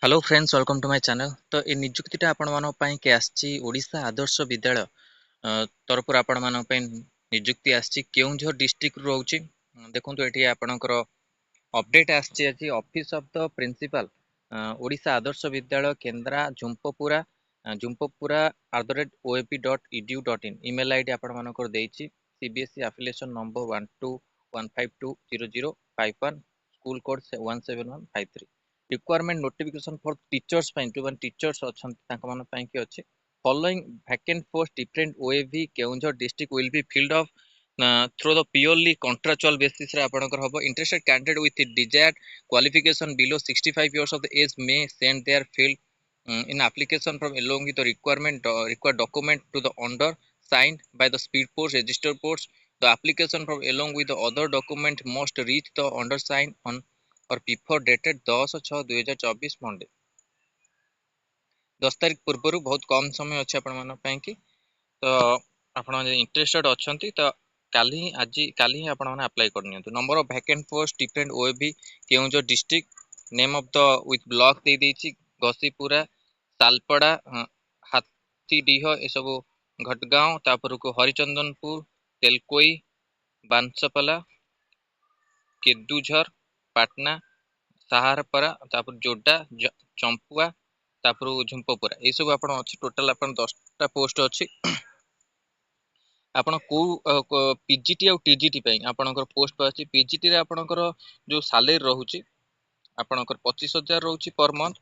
Hello friends, welcome to my channel. तो ये निजुक्तिटा आपण मानक पई के आछि ओडिशा आदर्श विद्यालय तरफर आपण मानक पई निजुक्ति आछि केउंझर डिस्ट्रिक्ट रो रहउछि। देखंतु एठी आपणकर अपडेट आछि अछि office of the principal Odisha Adarsha Vidyalaya Kendra Jhumpura @oap.edu.in email ID आपण मानकर देछि। CBSE affiliation number 1215200551 school code 17153 requirement notification for teachers जो टीचर्स अच्छे following vacant post different OAV Keonjhar district will be filled of through the purely contractual basis रे आपनकर हबो। Interested candidate with desired qualification below 65 years of the age may send their filled in application from along with the required document to the under signed by the speed post registered post. The application from along with the other document must reach the undersigned on or before dated 10/6/2024 Monday 10 तारीख पूर्व बहुत कम समय अच्छे कि तो आप interested अच्छा तो काली आज काली अप्लाई कर number of vacant post different OAV Keonjhar district name of the with block दे देछि घसीपुरा सालपड़ा हाथीडीह ए सब घटगांव तापर को हरिचंदनपुर तेलकोई बांसपला केदुझर पाटना साहारपरा तापर जोडा चंपुआ तापर झुंपपुरा ये सब आपण अछि टोटल आपण 10टा पोस्ट अछि। आपण को पीजीटी और टीजीटी पई आपणकर पोस्ट अछि। पीजीटी रे आपणकर जो सैलरी रहउची आपणकर 25,000 रहउची पर मंथ।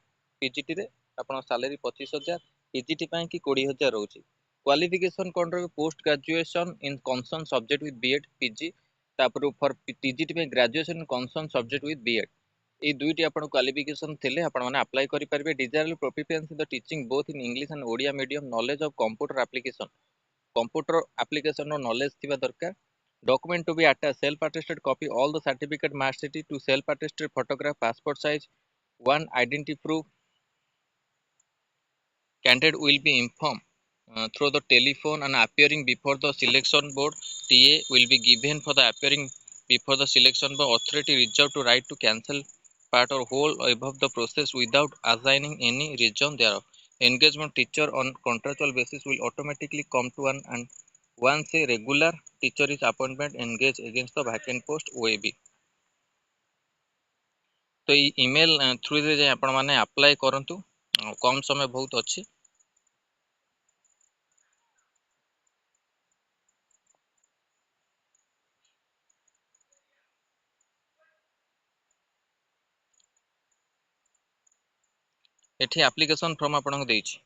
पीजीटी रे आपण सैलरी 25,000 टीजीटी पई कि 20,000 रहउची। क्वालिफिकेशन कोन रे post graduation in concern subject with BEd PG तापर फॉर टीजीटी पे graduation concern subject with BEd ये दुईटी आपण क्वालिफिकेशन थिले आपण माने अप्लाई करि परबे। Desirable proficiency the teaching both in English and Odia medium knowledge of computer application no knowledge थिबा दरकार। Document to be attach self attested copy all the certificate marksheet two self attested photograph passport size one identity proof. Candidate will be informed through the telephone and appearing before the selection board. TA will be given for the appearing before the selection board. Authority reserved to right to cancel part or whole above the process without assigning any reason thereof. Engagement teacher on contractual basis will automatically come to one and once a regular teacher is appointment engage against the vacant post OAB. तो ये email through रे जे आपण माने apply करंतु कम समय बहुत अच्छी। एठी एप्लीकेशन फॉर्म आपन देछि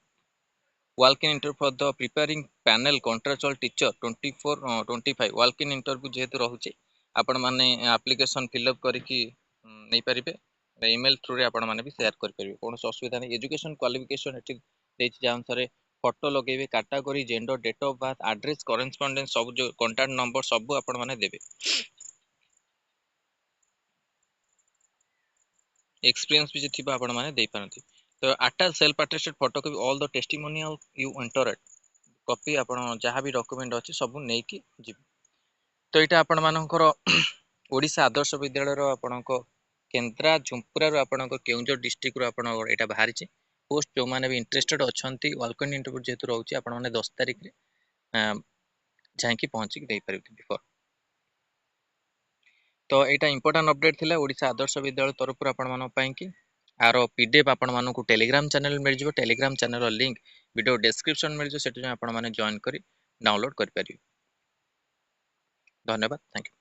walk in interview for the preparing panel contractual teacher 24-25 walk in interview जेहेतु रहउछि आपण माने एप्लीकेशन फिलअप करिकि नै परिबे। ईमेल थ्रू रे आपण माने भी शेयर कर परिबे कोनो असुविधा नै। एजुकेशन क्वालिफिकेशन एठी देछि जे अनुसार फोटो लगेबे category gender date of birth address correspondence सब जो कांटेक्ट नंबर सब आपण माने देबे। एक्सपीरियंस भी थिबा आपण माने देई पारंती। तो attach self attested photo copy all the testimonial you entered copy आपण जहाँ भी डॉक्यूमेंट अच्छी सब नहीं कि जीव। तो यहाँ आपण मानकर ओडिशा आदर्श विद्यालय आपण केन्द्रा झुंपुरा आपण केउंझर डिस्ट्रिक्ट रो आपण एटा बाहरी पोस्ट जो माने भी इंटरेस्टेड अछंती वेलकम इंटरव्यू जेतु रहउची आपण माने 10 तारिख रे जांकी पहुंची दे परिबे बिफोर। तो यहाँ इंपोर्टेंट अपडेट थिला ओडिशा आदर्श विद्यालय तरफ आपण मान पई कि आर पीडीएफ आपण मानकु टेलीग्राम चैनल मिल जिवो। Telegram channel link video description मिल जो सेटु आपण माने जॉइन करी डाउनलोड कर परिबे। धन्यवाद, थैंक यू।